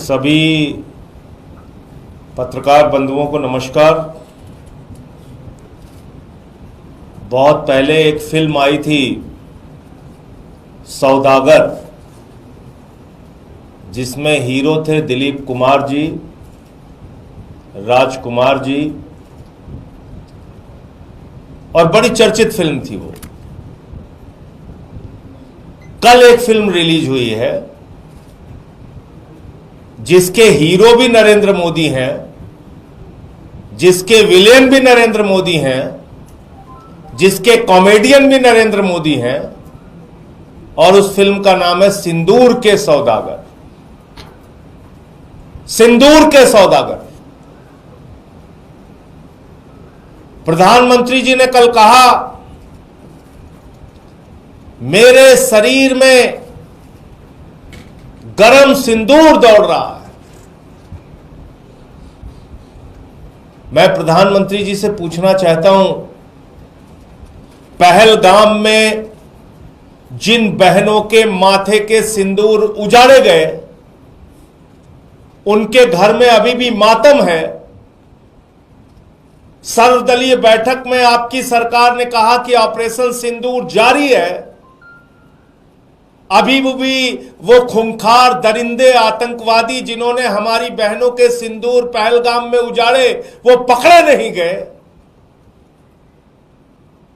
सभी पत्रकार बंधुओं को नमस्कार। बहुत पहले एक फिल्म आई थी सौदागर, जिसमें हीरो थे दिलीप कुमार जी, राजकुमार जी, और बड़ी चर्चित फिल्म थी वो। कल एक फिल्म रिलीज हुई है जिसके हीरो भी नरेंद्र मोदी हैं, जिसके विलेन भी नरेंद्र मोदी हैं, जिसके कॉमेडियन भी नरेंद्र मोदी हैं, और उस फिल्म का नाम है सिंदूर के सौदागर। सिंदूर के सौदागर। प्रधानमंत्री जी ने कल कहा, मेरे शरीर में गरम सिंदूर दौड़ रहा है। मैं प्रधानमंत्री जी से पूछना चाहता हूं, पहलगाम में जिन बहनों के माथे के सिंदूर उजाड़े गए, उनके घर में अभी भी मातम है। सर्वदलीय बैठक में आपकी सरकार ने कहा कि ऑपरेशन सिंदूर जारी है। अभी भी वो खूंखार दरिंदे आतंकवादी जिन्होंने हमारी बहनों के सिंदूर पहलगाम में उजाड़े, वो पकड़े नहीं गए।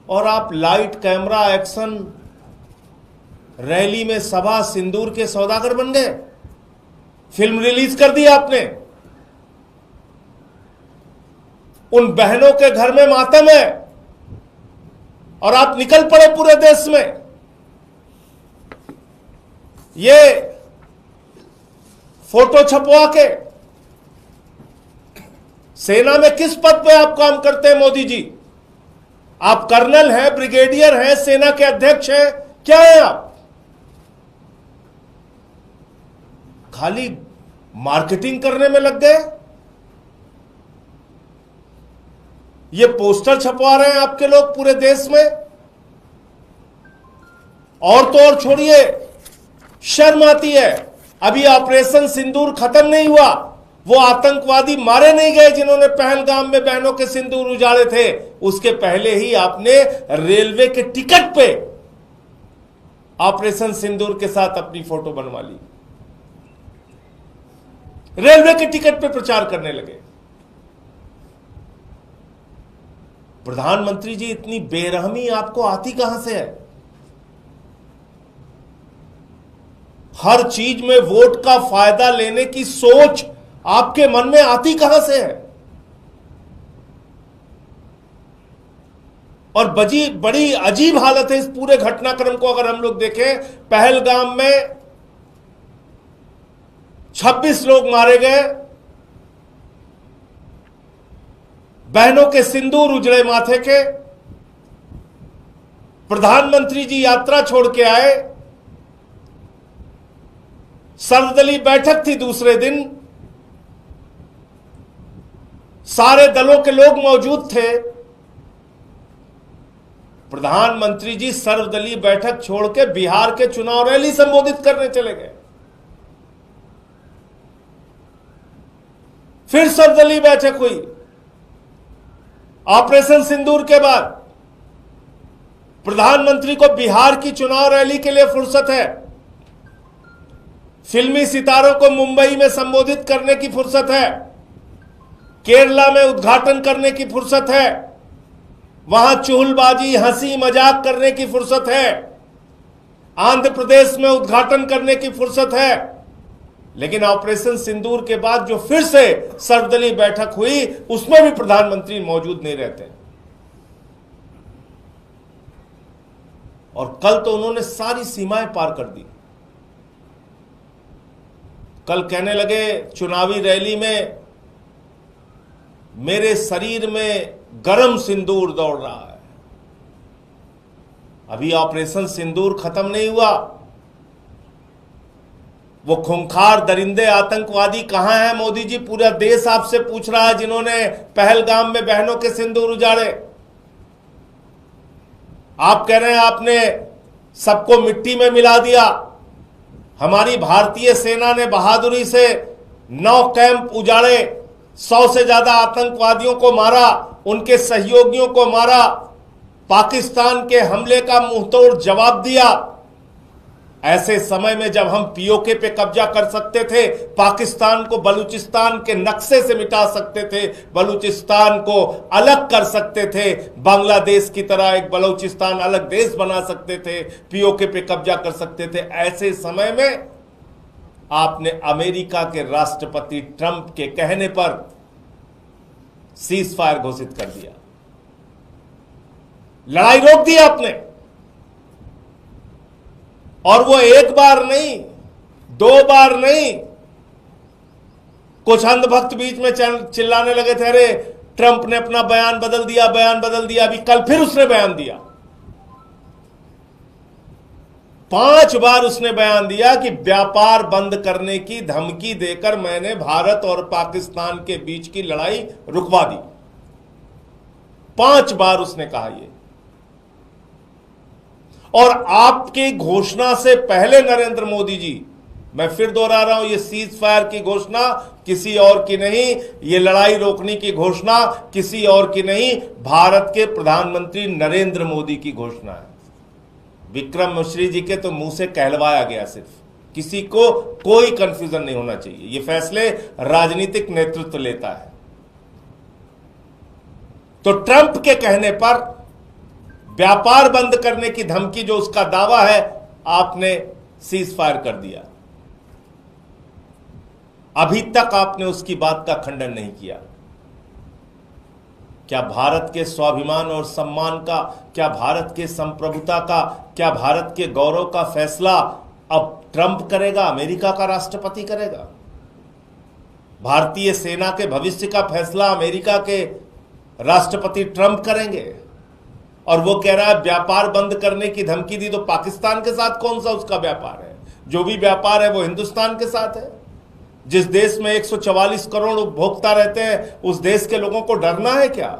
और आप लाइट कैमरा एक्शन रैली में सभा सिंदूर के सौदागर बन गए। फिल्म रिलीज कर दी आपने। उन बहनों के घर में मातम है और आप निकल पड़े पूरे देश में। ये फोटो छपवा के सेना में किस पद पे आप काम करते हैं मोदी जी? आप कर्नल हैं, ब्रिगेडियर हैं, सेना के अध्यक्ष हैं, क्या हैं आप? खाली मार्केटिंग करने में लग गए। ये पोस्टर छपवा रहे हैं आपके लोग पूरे देश में। और तो और छोड़िए, शर्म आती है। अभी ऑपरेशन सिंदूर खत्म नहीं हुआ, वो आतंकवादी मारे नहीं गए जिन्होंने पहलगाम में बहनों के सिंदूर उजाड़े थे। उसके पहले ही आपने रेलवे के टिकट पे ऑपरेशन सिंदूर के साथ अपनी फोटो बनवा ली। रेलवे के टिकट पे प्रचार करने लगे। प्रधानमंत्री जी, इतनी बेरहमी आपको आती कहां से है? हर चीज में वोट का फायदा लेने की सोच आपके मन में आती कहां से है? और बड़ी अजीब हालत है इस पूरे घटनाक्रम को अगर हम लोग देखें। पहलगाम में 26 लोग मारे गए, बहनों के सिंदूर उजड़े माथे के। प्रधानमंत्री जी यात्रा छोड़ के आए, सर्वदलीय बैठक थी दूसरे दिन, सारे दलों के लोग मौजूद थे। प्रधानमंत्री जी सर्वदलीय बैठक छोड़ के बिहार के चुनाव रैली संबोधित करने चले गए। फिर सर्वदलीय बैठक हुई ऑपरेशन सिंदूर के बाद। प्रधानमंत्री को बिहार की चुनाव रैली के लिए फुर्सत है, फिल्मी सितारों को मुंबई में संबोधित करने की फुर्सत है, केरला में उद्घाटन करने की फुर्सत है, वहां चुहलबाजी हंसी मजाक करने की फुर्सत है, आंध्र प्रदेश में उद्घाटन करने की फुर्सत है। लेकिन ऑपरेशन सिंदूर के बाद जो फिर से सर्वदलीय बैठक हुई, उसमें भी प्रधानमंत्री मौजूद नहीं रहते। और कल तो उन्होंने सारी सीमाएं पार कर दी। कल कहने लगे चुनावी रैली में, मेरे शरीर में गरम सिंदूर दौड़ रहा है। अभी ऑपरेशन सिंदूर खत्म नहीं हुआ। वो खूंखार दरिंदे आतंकवादी कहां हैं मोदी जी? पूरा देश आपसे पूछ रहा है, जिन्होंने पहलगाम में बहनों के सिंदूर उजाड़े। आप कह रहे हैं आपने सबको मिट्टी में मिला दिया। हमारी भारतीय सेना ने बहादुरी से 9 कैंप उजाड़े, 100 से ज्यादा आतंकवादियों को मारा, उनके सहयोगियों को मारा, पाकिस्तान के हमले का मुंहतोड़ जवाब दिया। ऐसे समय में जब हम पीओके पे कब्जा कर सकते थे, पाकिस्तान को बलूचिस्तान के नक्शे से मिटा सकते थे, बलूचिस्तान को अलग कर सकते थे, बांग्लादेश की तरह एक बलूचिस्तान अलग देश बना सकते थे, पीओके पे कब्जा कर सकते थे, ऐसे समय में आपने अमेरिका के राष्ट्रपति ट्रंप के कहने पर सीज फायर घोषित कर दिया, लड़ाई रोक दी आपने। और वो एक बार नहीं, 2 बार नहीं, कुछ अंधभक्त बीच में चिल्लाने लगे थे, अरे ट्रंप ने अपना बयान बदल दिया, बयान बदल दिया। अभी कल फिर उसने बयान दिया, 5 बार उसने बयान दिया कि व्यापार बंद करने की धमकी देकर मैंने भारत और पाकिस्तान के बीच की लड़ाई रुकवा दी। 5 बार उसने कहा ये। और आपकी घोषणा से पहले नरेंद्र मोदी जी, मैं फिर दोहरा रहा हूं, ये सीज फायर की घोषणा किसी और की नहीं, ये लड़ाई रोकने की घोषणा किसी और की नहीं, भारत के प्रधानमंत्री नरेंद्र मोदी की घोषणा है। विक्रम मिश्री जी के तो मुंह से कहलवाया गया, सिर्फ किसी को कोई कंफ्यूजन नहीं होना चाहिए, ये फैसले राजनीतिक नेतृत्व लेता है। तो ट्रंप के कहने पर व्यापार बंद करने की धमकी, जो उसका दावा है, आपने सीज फायर कर दिया। अभी तक आपने उसकी बात का खंडन नहीं किया। क्या भारत के स्वाभिमान और सम्मान का, क्या भारत के संप्रभुता का, क्या भारत के गौरव का फैसला अब ट्रंप करेगा, अमेरिका का राष्ट्रपति करेगा? भारतीय सेना के भविष्य का फैसला अमेरिका के राष्ट्रपति ट्रंप करेंगे। और वो कह रहा है व्यापार बंद करने की धमकी दी, तो पाकिस्तान के साथ कौन सा उसका व्यापार है? जो भी व्यापार है वो हिंदुस्तान के साथ है। जिस देश में 144 करोड़ उपभोक्ता रहते हैं, उस देश के लोगों को डरना है क्या?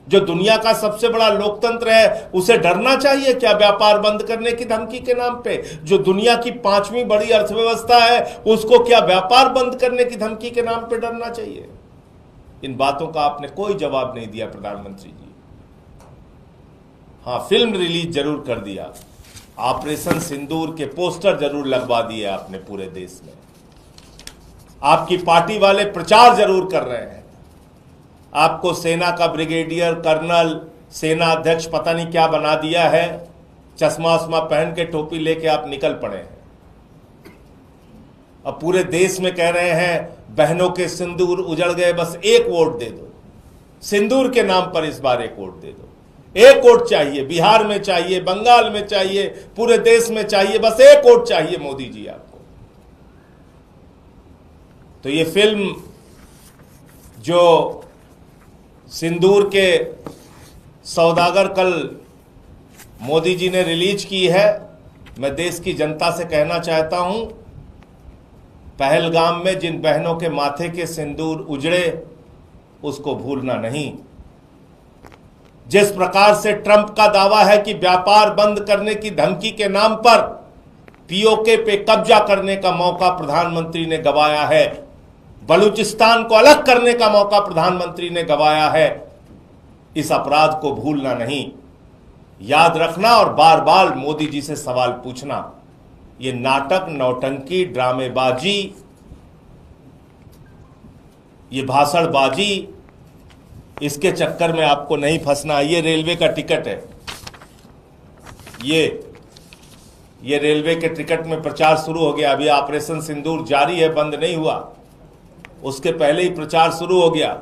जो दुनिया का सबसे बड़ा लोकतंत्र है, उसे डरना चाहिए क्या व्यापार बंद करने की धमकी के नाम पे? जो दुनिया की 5वीं बड़ी अर्थव्यवस्था है, उसको क्या व्यापार बंद करने की धमकी के नाम पे डरना चाहिए? इन बातों का आपने कोई जवाब नहीं दिया प्रधानमंत्री जी। हाँ, फिल्म रिलीज जरूर कर दिया, ऑपरेशन सिंदूर के पोस्टर जरूर लगवा दिए आपने पूरे देश में, आपकी पार्टी वाले प्रचार जरूर कर रहे हैं, आपको सेना का ब्रिगेडियर, कर्नल, सेना अध्यक्ष पता नहीं क्या बना दिया है, चश्मा वश्मा पहन के टोपी लेके आप निकल पड़े हैं। अब पूरे देश में कह रहे हैं बहनों के सिंदूर उजड़ गए, बस एक वोट दे दो, सिंदूर के नाम पर इस बार एक वोट दे दो। एक वोट चाहिए, बिहार में चाहिए, बंगाल में चाहिए, पूरे देश में चाहिए, बस एक वोट चाहिए मोदी जी आपको। तो ये फिल्म जो सिंदूर के सौदागर कल मोदी जी ने रिलीज की है, मैं देश की जनता से कहना चाहता हूं, पहलगाम में जिन बहनों के माथे के सिंदूर उजड़े, उसको भूलना नहीं। जिस प्रकार से ट्रंप का दावा है कि व्यापार बंद करने की धमकी के नाम पर पीओके पे कब्जा करने का मौका प्रधानमंत्री ने गंवाया है, बलूचिस्तान को अलग करने का मौका प्रधानमंत्री ने गंवाया है, इस अपराध को भूलना नहीं, याद रखना और बार बार मोदी जी से सवाल पूछना। ये नाटक, नौटंकी, ड्रामेबाजी, ये भाषणबाजी, इसके चक्कर में आपको नहीं फंसना। ये रेलवे का टिकट है, ये रेलवे के टिकट में प्रचार शुरू हो गया। अभी ऑपरेशन सिंदूर जारी है, बंद नहीं हुआ, उसके पहले ही प्रचार शुरू हो गया।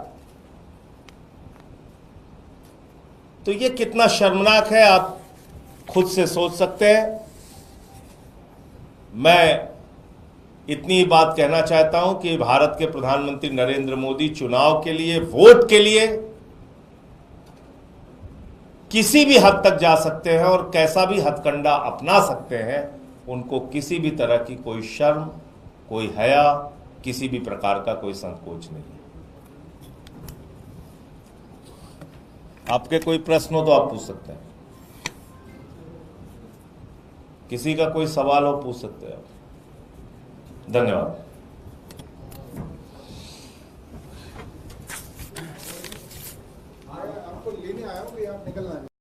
तो ये कितना शर्मनाक है, आप खुद से सोच सकते हैं। मैं इतनी ही बात कहना चाहता हूं कि भारत के प्रधानमंत्री नरेंद्र मोदी चुनाव के लिए, वोट के लिए किसी भी हद तक जा सकते हैं और कैसा भी हथकंडा अपना सकते हैं। उनको किसी भी तरह की कोई शर्म, कोई हया, किसी भी प्रकार का कोई संकोच नहीं है। आपके कोई प्रश्न हो तो आप पूछ सकते हैं, किसी का कोई सवाल हो पूछ सकते हैं आप। धन्यवाद। आपको लेने आया हूँ कि आप निकलना है।